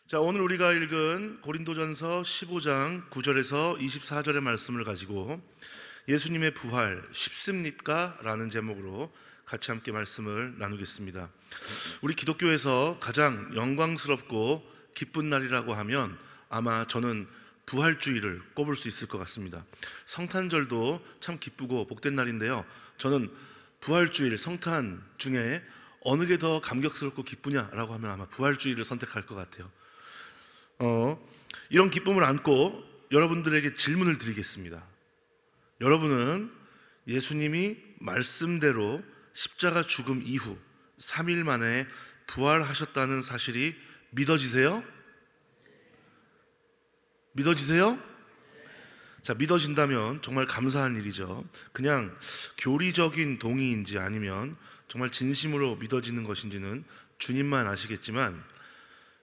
자, 오늘 우리가 읽은 고린도전서 15장 9절에서 24절의 말씀을 가지고 예수님의 부활 쉽습니까? 라는 제목으로 같이 함께 말씀을 나누겠습니다. 우리 기독교에서 가장 영광스럽고 기쁜 날이라고 하면 아마 저는 부활주일을 꼽을 수 있을 것 같습니다. 성탄절도 참 기쁘고 복된 날인데요, 저는 부활주일, 성탄 중에 어느 게 더 감격스럽고 기쁘냐라고 하면 아마 부활주일을 선택할 것 같아요. 이런 기쁨을 안고 여러분들에게 질문을 드리겠습니다. 여러분은 예수님이 말씀대로 십자가 죽음 이후 3일 만에 부활하셨다는 사실이 믿어지세요? 믿어지세요? 자, 믿어진다면 정말 감사한 일이죠. 그냥 교리적인 동의인지 아니면 정말 진심으로 믿어지는 것인지는 주님만 아시겠지만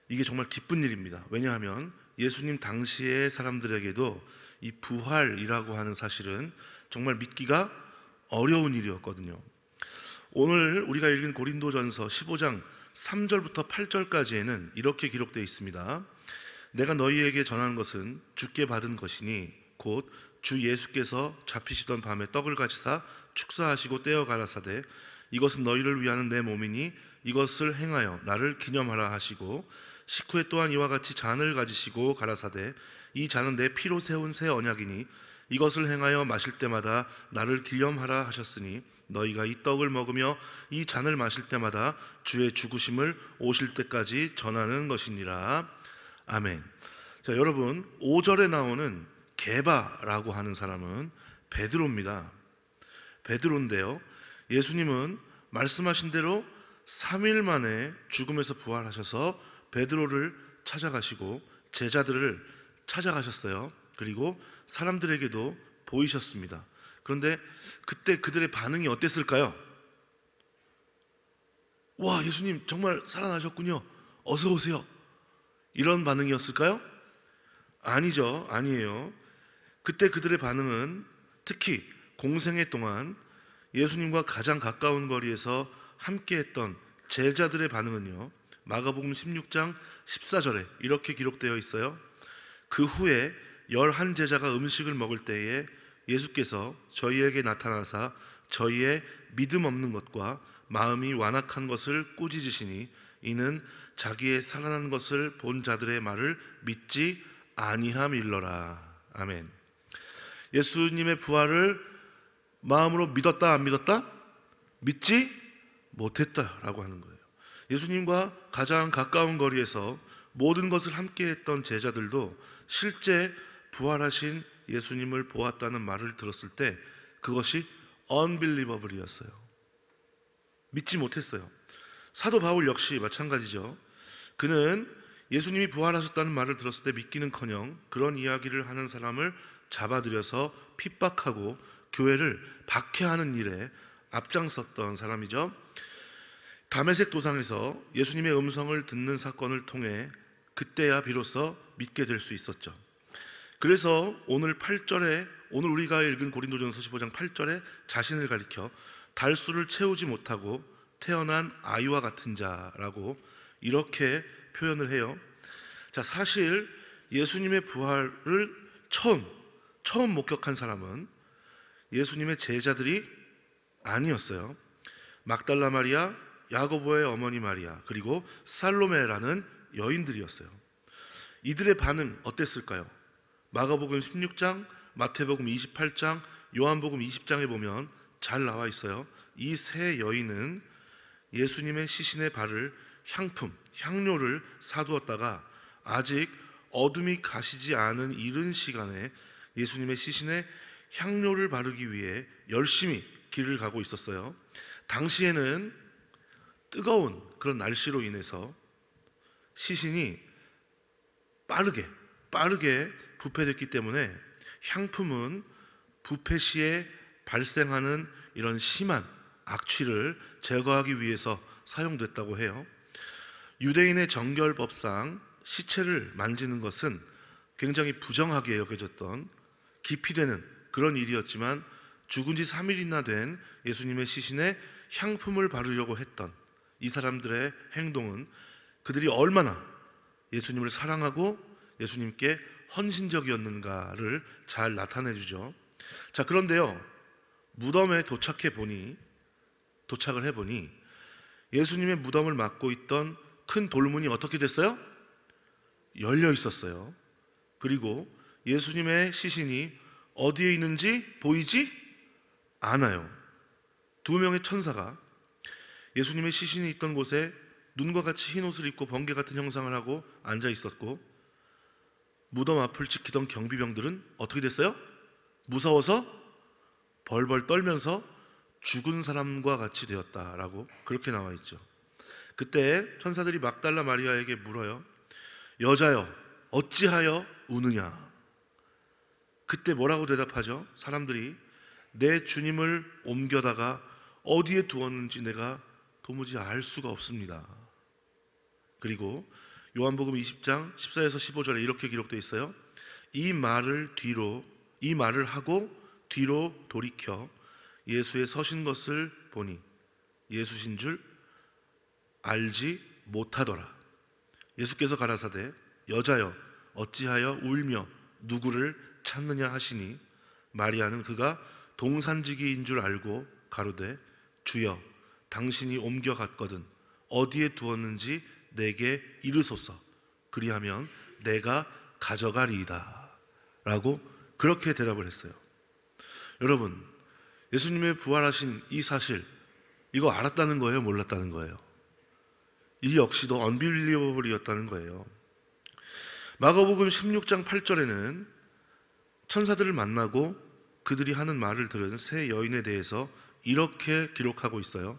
이게 정말 기쁜 일입니다. 왜냐하면 예수님 당시의 사람들에게도 이 부활이라고 하는 사실은 정말 믿기가 어려운 일이었거든요. 오늘 우리가 읽은 고린도전서 15장 3절부터 8절까지에는 이렇게 기록되어 있습니다. 내가 너희에게 전한 것은 주께 받은 것이니 곧 주 예수께서 잡히시던 밤에 떡을 가지사 축사하시고 떼어 가라사대 이것은 너희를 위하는 내 몸이니 이것을 행하여 나를 기념하라 하시고 식후에 또한 이와 같이 잔을 가지시고 가라사대 이 잔은 내 피로 세운 새 언약이니 이것을 행하여 마실 때마다 나를 기념하라 하셨으니 너희가 이 떡을 먹으며 이 잔을 마실 때마다 주의 죽으심을 오실 때까지 전하는 것이니라. 아멘. 자, 여러분, 5절에 나오는 게바라고 하는 사람은 베드로입니다. 베드로인데요, 예수님은 말씀하신 대로 3일 만에 죽음에서 부활하셔서 베드로를 찾아가시고 제자들을 찾아가셨어요. 그리고 사람들에게도 보이셨습니다. 그런데 그때 그들의 반응이 어땠을까요? 와, 예수님 정말 살아나셨군요, 어서 오세요, 이런 반응이었을까요? 아니죠. 아니에요. 그때 그들의 반응은 특히 공생애 동안 예수님과 가장 가까운 거리에서 함께했던 제자들의 반응은요, 마가복음 16장 14절에 이렇게 기록되어 있어요. 그 후에 11제자가 음식을 먹을 때에 예수께서 저희에게 나타나사 저희의 믿음 없는 것과 마음이 완악한 것을 꾸짖으시니 이는 자기의 살아난 것을 본 자들의 말을 믿지 아니함일러라. 아멘. 예수님의 부활을 마음으로 믿었다 안 믿었다? 믿지 못했다라고 하는 거예요. 예수님과 가장 가까운 거리에서 모든 것을 함께했던 제자들도 실제 부활하신 예수님을 보았다는 말을 들었을 때 그것이 unbelievable이었어요. 믿지 못했어요. 사도 바울 역시 마찬가지죠. 그는 예수님이 부활하셨다는 말을 들었을 때 믿기는커녕 그런 이야기를 하는 사람을 잡아들여서 핍박하고 교회를 박해하는 일에 앞장섰던 사람이죠. 다메섹 도상에서 예수님의 음성을 듣는 사건을 통해 그때야 비로소 믿게 될 수 있었죠. 그래서 오늘 8절에, 오늘 우리가 읽은 고린도전서 15장 8절에 자신을 가리켜 달수를 채우지 못하고 태어난 아이와 같은 자라고 이렇게 표현을 해요. 자, 사실 예수님의 부활을 처음 목격한 사람은 예수님의 제자들이 아니었어요. 막달라 마리아, 야고보의 어머니 마리아, 그리고 살로메라는 여인들이었어요. 이들의 반응 어땠을까요? 마가복음 16장, 마태복음 28장, 요한복음 20장에 보면 잘 나와 있어요. 이 세 여인은 예수님의 시신의 발을 향료를 사두었다가 아직 어둠이 가시지 않은 이른 시간에 예수님의 시신에 향료를 바르기 위해 열심히 길을 가고 있었어요. 당시에는 뜨거운 그런 날씨로 인해서 시신이 빠르게 부패됐기 때문에 향품은 부패 시에 발생하는 이런 심한 악취를 제거하기 위해서 사용됐다고 해요. 유대인의 정결법상 시체를 만지는 것은 굉장히 부정하게 여겨졌던 기피되는 그런 일이었지만 죽은 지 3일이나 된 예수님의 시신에 향품을 바르려고 했던 이 사람들의 행동은 그들이 얼마나 예수님을 사랑하고 예수님께 헌신적이었는가를 잘 나타내 주죠. 자, 그런데요, 무덤에 도착을 해보니 예수님의 무덤을 막고 있던 큰 돌문이 어떻게 됐어요? 열려 있었어요. 그리고 예수님의 시신이 어디에 있는지 보이지 않아요. 두 명의 천사가 예수님의 시신이 있던 곳에 눈과 같이 흰 옷을 입고 번개 같은 형상을 하고 앉아 있었고, 무덤 앞을 지키던 경비병들은 어떻게 됐어요? 무서워서 벌벌 떨면서 죽은 사람과 같이 되었다라고 그렇게 나와 있죠. 그때 천사들이 막달라 마리아에게 물어요. 여자여, 어찌하여 우느냐? 그때 뭐라고 대답하죠? 사람들이 내 주님을 옮겨다가 어디에 두었는지 내가 도무지 알 수가 없습니다. 그리고 요한복음 20장 14에서 15절에 이렇게 기록되어 있어요. 이 말을 하고 뒤로 돌이켜 예수의 서신 것을 보니 예수신 줄 알지 못하더라. 예수께서 가라사대 여자여 어찌하여 울며 누구를 찾느냐 하시니 마리아는 그가 동산지기인 줄 알고 가로되 주여 당신이 옮겨갔거든 어디에 두었는지 내게 이르소서. 그리하면 내가 가져가리이다 라고 그렇게 대답을 했어요. 여러분, 예수님의 부활하신 이 사실, 이거 알았다는 거예요? 몰랐다는 거예요? 이 역시도 언빌리버블이었다는 거예요. 마가복음 16장 8절에는 천사들을 만나고 그들이 하는 말을 들은 세 여인에 대해서 이렇게 기록하고 있어요.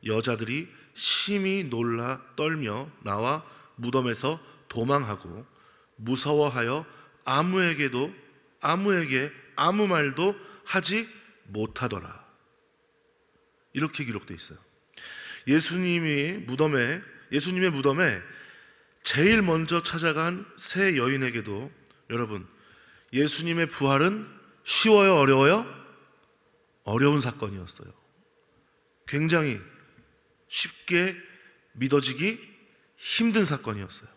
여자들이 심히 놀라 떨며 나와 무덤에서 도망하고 무서워하여 아무에게 아무 말도 하지 못하더라. 이렇게 기록되어 있어요. 예수님의 무덤에 제일 먼저 찾아간 세 여인에게도 여러분, 예수님의 부활은 쉬워요? 어려워요? 어려운 사건이었어요. 굉장히 쉽게 믿어지기 힘든 사건이었어요.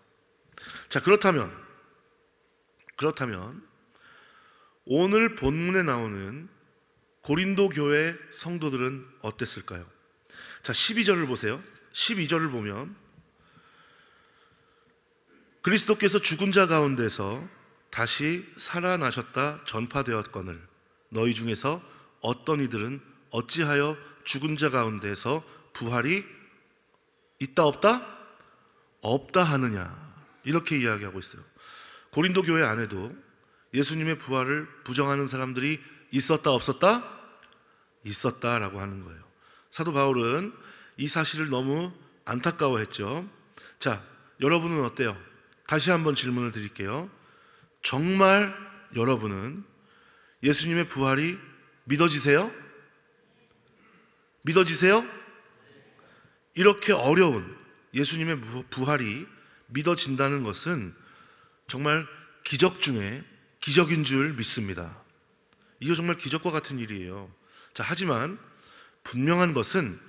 자, 그렇다면 오늘 본문에 나오는 고린도 교회 성도들은 어땠을까요? 자, 12절을 보세요. 12절을 보면 그리스도께서 죽은 자 가운데서 다시 살아나셨다 전파되었거늘 너희 중에서 어떤 이들은 어찌하여 죽은 자 가운데서 부활이 있다 없다? 없다 하느냐, 이렇게 이야기하고 있어요. 고린도 교회 안에도 예수님의 부활을 부정하는 사람들이 있었다 없었다? 있었다라고 하는 거예요. 사도 바울은 이 사실을 너무 안타까워했죠. 자, 여러분은 어때요? 다시 한번 질문을 드릴게요. 정말 여러분은 예수님의 부활이 믿어지세요? 믿어지세요? 이렇게 어려운 예수님의 부활이 믿어진다는 것은 정말 기적 중에 기적인 줄 믿습니다. 이거 정말 기적과 같은 일이에요. 자, 하지만 분명한 것은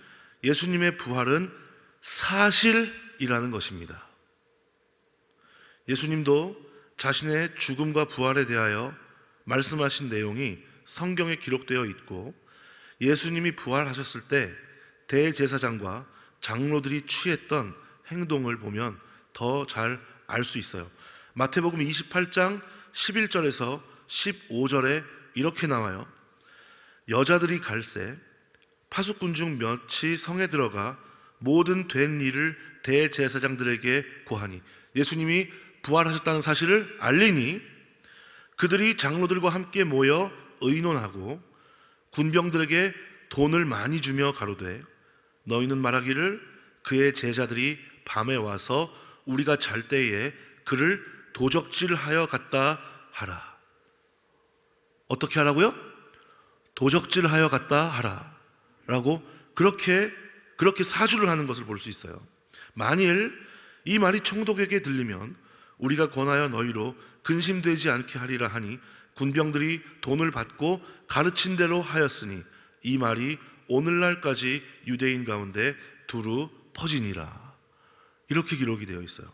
예수님의 부활은 사실이라는 것입니다. 예수님도 자신의 죽음과 부활에 대하여 말씀하신 내용이 성경에 기록되어 있고, 예수님이 부활하셨을 때 대제사장과 장로들이 취했던 행동을 보면 더 잘 알 수 있어요. 마태복음 28장 11절에서 15절에 이렇게 나와요. 여자들이 갈새 파수꾼 중 몇이 성에 들어가 모든 된 일을 대제사장들에게 고하니, 예수님이 부활하셨다는 사실을 알리니 그들이 장로들과 함께 모여 의논하고 군병들에게 돈을 많이 주며 가로되 너희는 말하기를 그의 제자들이 밤에 와서 우리가 잘 때에 그를 도적질하여 갔다 하라. 어떻게 하라고요? 도적질하여 갔다 하라 라고 그렇게 사주를 하는 것을 볼 수 있어요. 만일 이 말이 총독에게 들리면 우리가 권하여 너희로 근심되지 않게 하리라 하니 군병들이 돈을 받고 가르친 대로 하였으니 이 말이 오늘날까지 유대인 가운데 두루 퍼지니라. 이렇게 기록이 되어 있어요.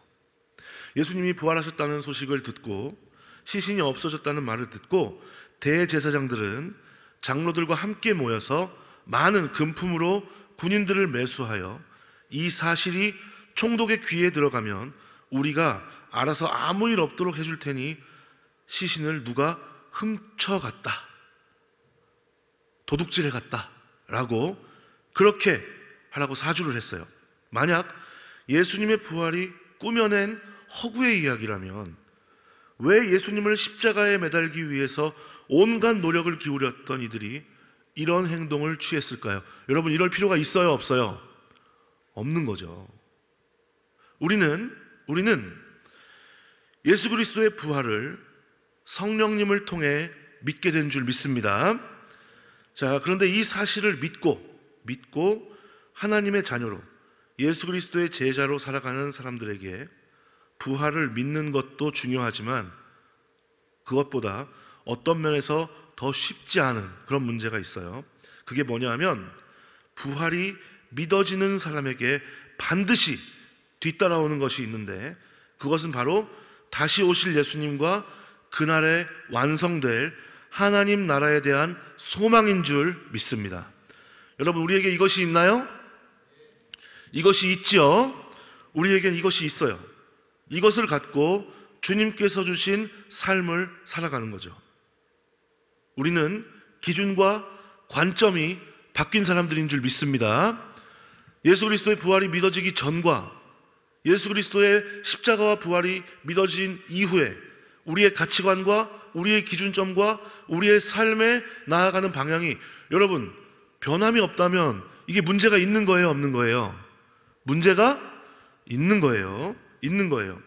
예수님이 부활하셨다는 소식을 듣고 시신이 없어졌다는 말을 듣고 대제사장들은 장로들과 함께 모여서 많은 금품으로 군인들을 매수하여 이 사실이 총독의 귀에 들어가면 우리가 알아서 아무 일 없도록 해줄 테니 시신을 누가 훔쳐갔다, 도둑질해 갔다 라고 그렇게 하라고 사주를 했어요. 만약 예수님의 부활이 꾸며낸 허구의 이야기라면 왜 예수님을 십자가에 매달기 위해서 온갖 노력을 기울였던 이들이 이런 행동을 취했을까요? 여러분, 이럴 필요가 있어요, 없어요? 없는 거죠. 우리는 예수 그리스도의 부활을 성령님을 통해 믿게 된 줄 믿습니다. 자, 그런데 이 사실을 믿고 하나님의 자녀로 예수 그리스도의 제자로 살아가는 사람들에게 부활을 믿는 것도 중요하지만 그것보다 어떤 면에서 더 쉽지 않은 그런 문제가 있어요. 그게 뭐냐 하면 부활이 믿어지는 사람에게 반드시 뒤따라오는 것이 있는데 그것은 바로 다시 오실 예수님과 그날에 완성될 하나님 나라에 대한 소망인 줄 믿습니다. 여러분, 우리에게 이것이 있나요? 이것이 있지요. 우리에겐 이것이 있어요. 이것을 갖고 주님께서 주신 삶을 살아가는 거죠. 우리는 기준과 관점이 바뀐 사람들인 줄 믿습니다. 예수 그리스도의 부활이 믿어지기 전과 예수 그리스도의 십자가와 부활이 믿어진 이후에 우리의 가치관과 우리의 기준점과 우리의 삶에 나아가는 방향이 여러분 변함이 없다면 이게 문제가 있는 거예요, 없는 거예요? 문제가 있는 거예요. 있는 거예요.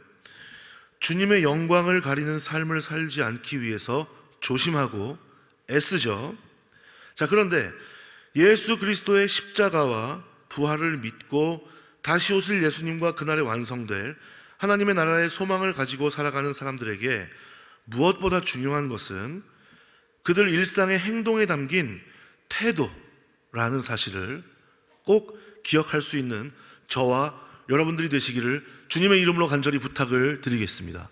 주님의 영광을 가리는 삶을 살지 않기 위해서 조심하고 애쓰죠. 자, 그런데 예수 그리스도의 십자가와 부활을 믿고 다시 오실 예수님과 그날에 완성될 하나님의 나라의 소망을 가지고 살아가는 사람들에게 무엇보다 중요한 것은 그들 일상의 행동에 담긴 태도라는 사실을 꼭 기억할 수 있는 저와 여러분들이 되시기를 주님의 이름으로 간절히 부탁을 드리겠습니다.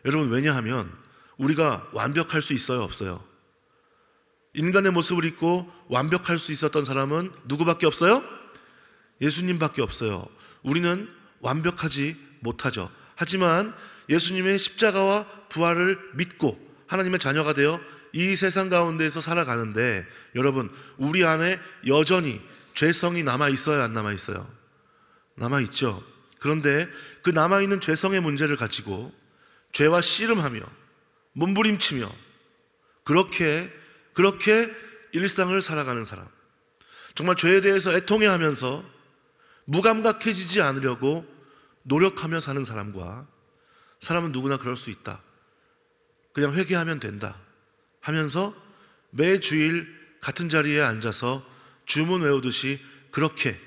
여러분, 왜냐하면 우리가 완벽할 수 있어요, 없어요? 인간의 모습을 입고 완벽할 수 있었던 사람은 누구밖에 없어요? 예수님밖에 없어요. 우리는 완벽하지 못하죠. 하지만 예수님의 십자가와 부활을 믿고 하나님의 자녀가 되어 이 세상 가운데에서 살아가는데 여러분, 우리 안에 여전히 죄성이 남아있어요, 안 남아있어요? 남아있죠. 그런데 그 남아있는 죄성의 문제를 가지고 죄와 씨름하며 몸부림치며 그렇게 일상을 살아가는 사람, 정말 죄에 대해서 애통해하면서 무감각해지지 않으려고 노력하며 사는 사람은 누구나 그럴 수 있다. 그냥 회개하면 된다 하면서 매주일 같은 자리에 앉아서 주문 외우듯이 그렇게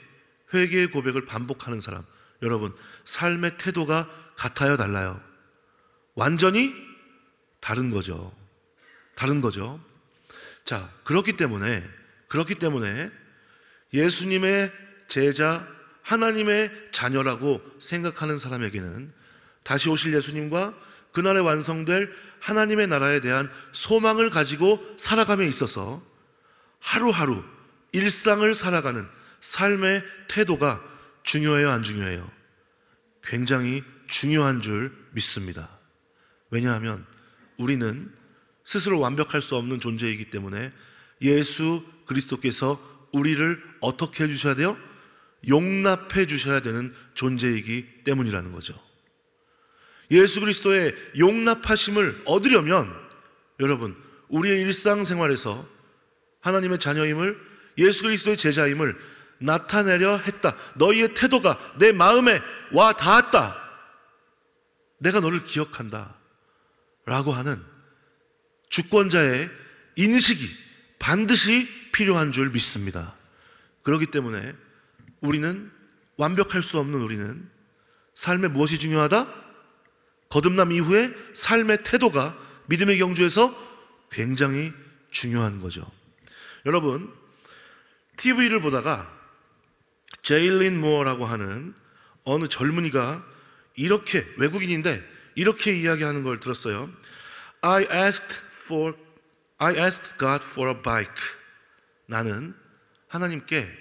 회개의 고백을 반복하는 사람, 여러분, 삶의 태도가 같아요, 달라요? 완전히 다른 거죠. 다른 거죠. 자, 그렇기 때문에 예수님의 제자, 하나님의 자녀라고 생각하는 사람에게는 다시 오실 예수님과 그날에 완성될 하나님의 나라에 대한 소망을 가지고 살아감에 있어서 하루하루 일상을 살아가는 삶의 태도가 중요해요, 안 중요해요? 굉장히 중요한 줄 믿습니다. 왜냐하면 우리는 스스로 완벽할 수 없는 존재이기 때문에 예수 그리스도께서 우리를 어떻게 해주셔야 돼요? 용납해 주셔야 되는 존재이기 때문이라는 거죠. 예수 그리스도의 용납하심을 얻으려면 여러분, 우리의 일상생활에서 하나님의 자녀임을, 예수 그리스도의 제자임을 나타내려 했다. 너희의 태도가 내 마음에 와 닿았다. 내가 너를 기억한다 라고 하는 주권자의 인식이 반드시 필요한 줄 믿습니다. 그렇기 때문에 우리는, 완벽할 수 없는 우리는 삶에 무엇이 중요하다? 거듭남 이후에 삶의 태도가 믿음의 경주에서 굉장히 중요한 거죠. 여러분, TV를 보다가 제일린 무어라고 하는 어느 젊은이가 이렇게, 외국인인데 이렇게 이야기하는 걸 들었어요. I asked God for a bike. 나는 하나님께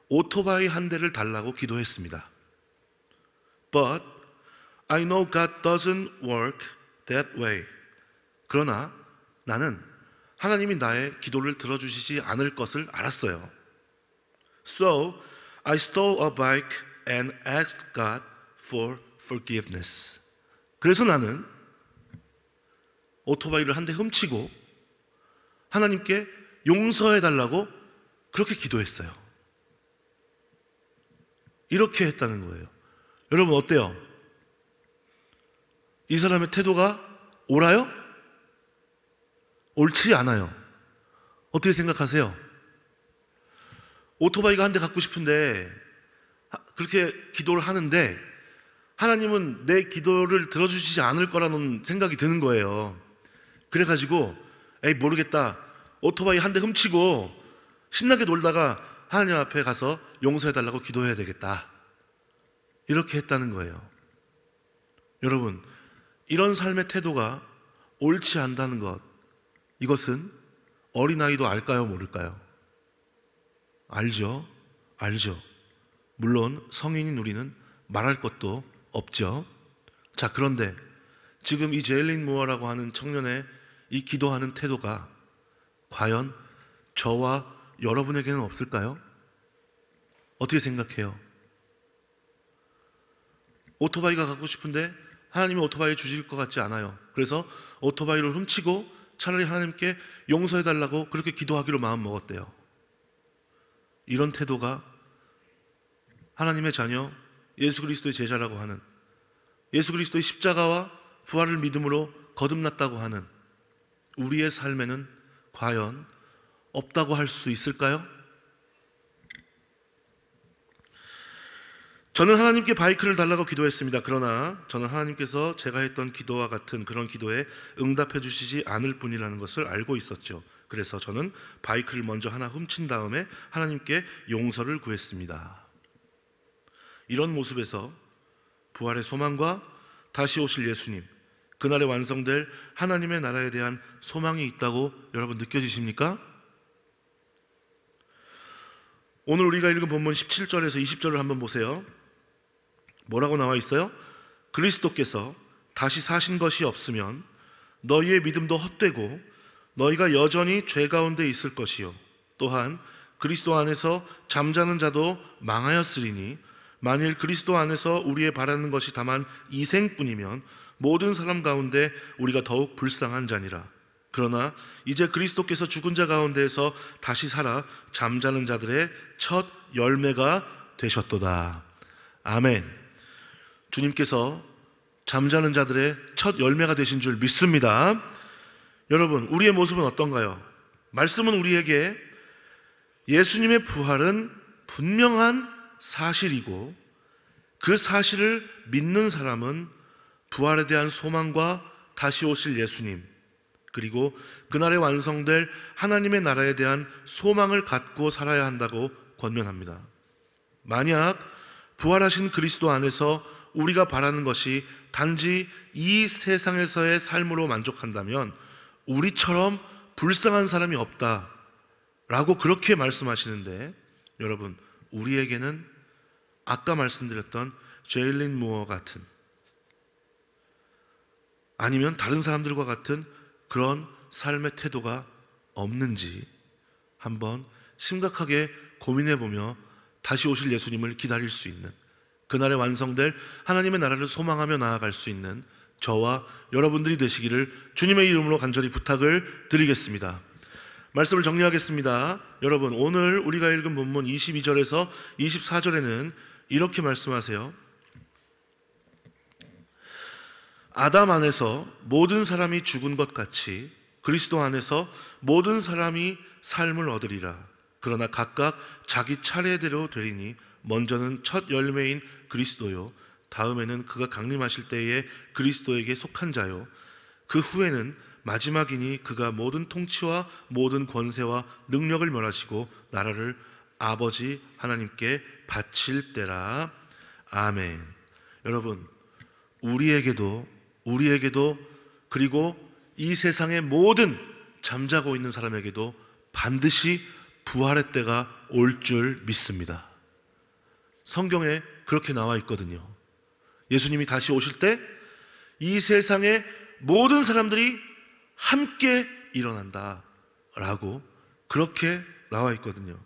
오토바이 한 대를 달라고 기도했습니다. But I know God doesn't work that way. 그러나 나는 하나님이 나의 기도를 들어주시지 않을 것을 알았어요. So I stole a bike and asked God for forgiveness. 그래서 나는 오토바이를 한 대 훔치고 하나님께 용서해달라고 그렇게 기도했어요. 이렇게 했다는 거예요. 여러분 어때요? 이 사람의 태도가 옳아요? 옳지 않아요? 어떻게 생각하세요? 오토바이가 한 대 갖고 싶은데 그렇게 기도를 하는데 하나님은 내 기도를 들어주시지 않을 거라는 생각이 드는 거예요. 그래가지고 에이 모르겠다, 오토바이 한 대 훔치고 신나게 놀다가 하나님 앞에 가서 용서해달라고 기도해야 되겠다, 이렇게 했다는 거예요. 여러분, 이런 삶의 태도가 옳지 않다는 것, 이것은 어린아이도 알까요, 모를까요? 알죠. 물론 성인인 우리는 말할 것도 없죠. 자, 그런데 지금 이 제일린 무어라고 하는 청년의 이 기도하는 태도가 과연 저와 여러분에게는 없을까요? 어떻게 생각해요? 오토바이가 갖고 싶은데 하나님이 오토바이 주실 것 같지 않아요. 그래서 오토바이를 훔치고 차라리 하나님께 용서해달라고 그렇게 기도하기로 마음먹었대요. 이런 태도가 하나님의 자녀, 예수 그리스도의 제자라고 하는, 예수 그리스도의 십자가와 부활을 믿음으로 거듭났다고 하는 우리의 삶에는 과연 없다고 할 수 있을까요? 저는 하나님께 바이크를 달라고 기도했습니다. 그러나 저는 하나님께서 제가 했던 기도와 같은 그런 기도에 응답해 주시지 않을 분이라는 것을 알고 있었죠. 그래서 저는 바이크를 먼저 하나 훔친 다음에 하나님께 용서를 구했습니다. 이런 모습에서 부활의 소망과 다시 오실 예수님, 그날에 완성될 하나님의 나라에 대한 소망이 있다고 여러분 느껴지십니까? 오늘 우리가 읽은 본문 17절에서 20절을 한번 보세요. 뭐라고 나와 있어요? 그리스도께서 다시 사신 것이 없으면 너희의 믿음도 헛되고 너희가 여전히 죄 가운데 있을 것이요, 또한 그리스도 안에서 잠자는 자도 망하였으리니 만일 그리스도 안에서 우리의 바라는 것이 다만 이생뿐이면 모든 사람 가운데 우리가 더욱 불쌍한 자니라. 그러나 이제 그리스도께서 죽은 자 가운데에서 다시 살아 잠자는 자들의 첫 열매가 되셨도다. 아멘. 주님께서 잠자는 자들의 첫 열매가 되신 줄 믿습니다. 여러분, 우리의 모습은 어떤가요? 말씀은 우리에게 예수님의 부활은 분명한 사실이고 그 사실을 믿는 사람은 부활에 대한 소망과 다시 오실 예수님, 그리고 그날에 완성될 하나님의 나라에 대한 소망을 갖고 살아야 한다고 권면합니다. 만약 부활하신 그리스도 안에서 우리가 바라는 것이 단지 이 세상에서의 삶으로 만족한다면 우리처럼 불쌍한 사람이 없다라고 그렇게 말씀하시는데, 여러분, 우리에게는 아까 말씀드렸던 제일린 무어 같은, 아니면 다른 사람들과 같은 그런 삶의 태도가 없는지 한번 심각하게 고민해보며 다시 오실 예수님을 기다릴 수 있는, 그날에 완성될 하나님의 나라를 소망하며 나아갈 수 있는 저와 여러분들이 되시기를 주님의 이름으로 간절히 부탁을 드리겠습니다. 말씀을 정리하겠습니다. 여러분, 오늘 우리가 읽은 본문 22절에서 24절에는 이렇게 말씀하세요. 아담 안에서 모든 사람이 죽은 것 같이 그리스도 안에서 모든 사람이 삶을 얻으리라. 그러나 각각 자기 차례대로 되리니 먼저는 첫 열매인 그리스도요, 다음에는 그가 강림하실 때에 그리스도에게 속한 자요, 그 후에는 마지막이니 그가 모든 통치와 모든 권세와 능력을 멸하시고 나라를 아버지 하나님께 바칠 때라. 아멘. 여러분, 우리에게도 우리에게도, 그리고 이 세상의 모든 잠자고 있는 사람에게도 반드시 부활의 때가 올 줄 믿습니다. 성경에 그렇게 나와 있거든요. 예수님이 다시 오실 때 이 세상의 모든 사람들이 함께 일어난다 라고 그렇게 나와 있거든요.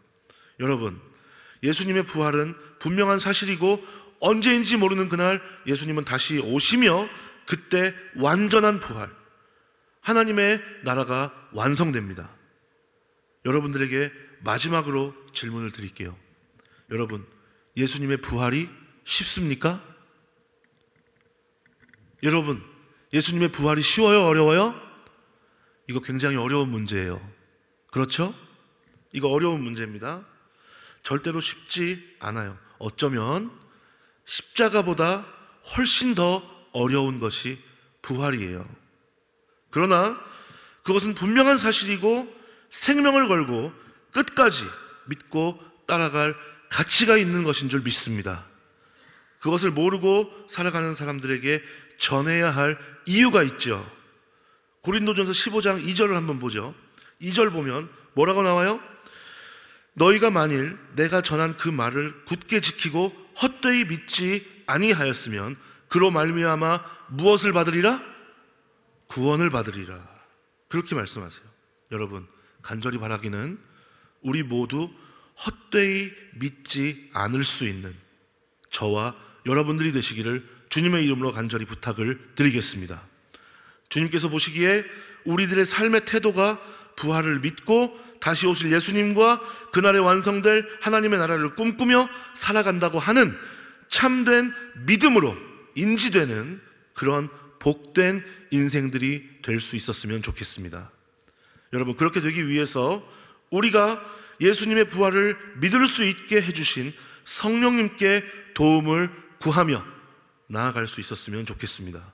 여러분, 예수님의 부활은 분명한 사실이고 언제인지 모르는 그날 예수님은 다시 오시며 그때 완전한 부활, 하나님의 나라가 완성됩니다. 여러분들에게 마지막으로 질문을 드릴게요. 여러분, 예수님의 부활이 쉽습니까? 여러분, 예수님의 부활이 쉬워요? 어려워요? 이거 굉장히 어려운 문제예요. 그렇죠? 이거 어려운 문제입니다. 절대로 쉽지 않아요. 어쩌면 십자가보다 훨씬 더 어려운 것이 부활이에요. 그러나 그것은 분명한 사실이고 생명을 걸고 끝까지 믿고 따라갈 가치가 있는 것인 줄 믿습니다. 그것을 모르고 살아가는 사람들에게 전해야 할 이유가 있죠. 고린도전서 15장 2절을 한번 보죠. 2절 보면 뭐라고 나와요? 너희가 만일 내가 전한 그 말을 굳게 지키고 헛되이 믿지 아니하였으면 그로 말미암아 무엇을 받으리라? 구원을 받으리라. 그렇게 말씀하세요. 여러분, 간절히 바라기는 우리 모두 헛되이 믿지 않을 수 있는 저와 여러분들이 되시기를 주님의 이름으로 간절히 부탁을 드리겠습니다. 주님께서 보시기에 우리들의 삶의 태도가 부활을 믿고 다시 오실 예수님과 그날에 완성될 하나님의 나라를 꿈꾸며 살아간다고 하는 참된 믿음으로 인지되는 그런 복된 인생들이 될 수 있었으면 좋겠습니다. 여러분, 그렇게 되기 위해서 우리가 예수님의 부활을 믿을 수 있게 해주신 성령님께 도움을 구하며 나아갈 수 있었으면 좋겠습니다.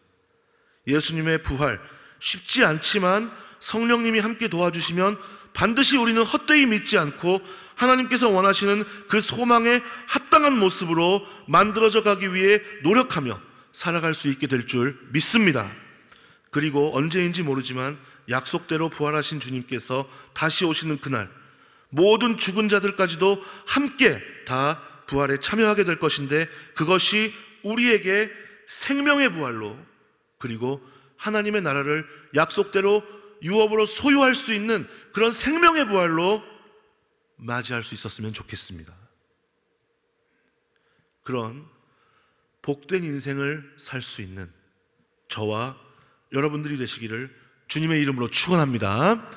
예수님의 부활 쉽지 않지만 성령님이 함께 도와주시면 반드시 우리는 헛되이 믿지 않고 하나님께서 원하시는 그 소망에 합당한 모습으로 만들어져 가기 위해 노력하며 살아갈 수 있게 될 줄 믿습니다. 그리고 언제인지 모르지만 약속대로 부활하신 주님께서 다시 오시는 그날 모든 죽은 자들까지도 함께 다 부활에 참여하게 될 것인데 그것이 우리에게 생명의 부활로 그리고 하나님의 나라를 약속대로 유업으로 소유할 수 있는 그런 생명의 부활로 맞이할 수 있었으면 좋겠습니다. 그런 복된 인생을 살 수 있는 저와 여러분들이 되시기를 주님의 이름으로 축원합니다.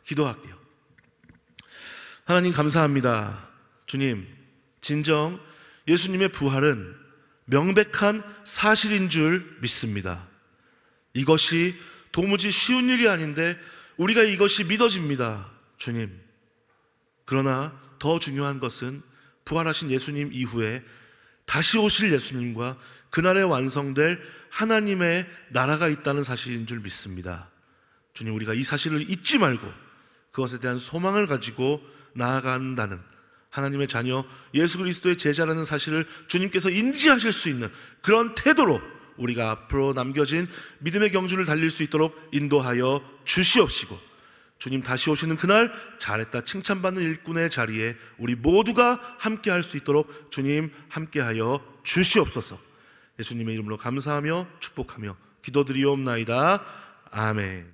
기도할게요. 하나님 감사합니다. 주님, 진정 예수님의 부활은 명백한 사실인 줄 믿습니다. 이것이 도무지 쉬운 일이 아닌데 우리가 이것이 믿어집니다. 주님, 그러나 더 중요한 것은 부활하신 예수님 이후에 다시 오실 예수님과 그날에 완성될 하나님의 나라가 있다는 사실인 줄 믿습니다. 주님, 우리가 이 사실을 잊지 말고 그것에 대한 소망을 가지고 나아간다는 하나님의 자녀 예수 그리스도의 제자라는 사실을 주님께서 인지하실 수 있는 그런 태도로 우리가 앞으로 남겨진 믿음의 경주를 달릴 수 있도록 인도하여 주시옵시고, 주님 다시 오시는 그날 잘했다 칭찬받는 일꾼의 자리에 우리 모두가 함께할 수 있도록 주님 함께하여 주시옵소서. 예수님의 이름으로 감사하며 축복하며 기도드리옵나이다. 아멘.